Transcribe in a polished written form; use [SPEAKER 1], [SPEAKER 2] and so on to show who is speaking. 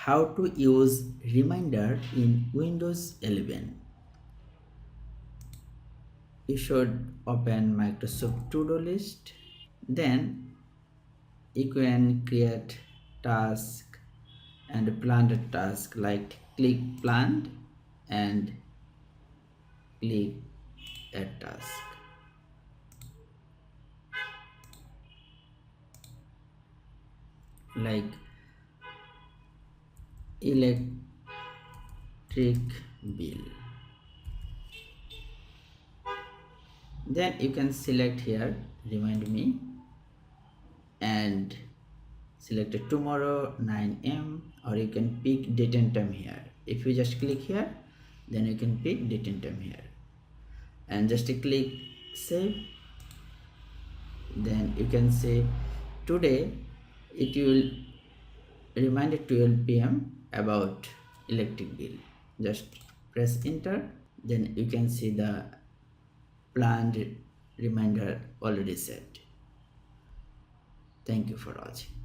[SPEAKER 1] how to use reminder in Windows 11. You should open Microsoft to-do list. Then you can create task and planned task, like click planned and click add task. Like electric bill. Then you can select here remind me and select tomorrow 9 a.m. or you can pick date and time here. If you just click here, then you can pick date and time here and just click save. Then you can say today it will remind at 12 p.m. about electric bill. Just press enter. Then you can see the planned reminder already set. Thank you for watching.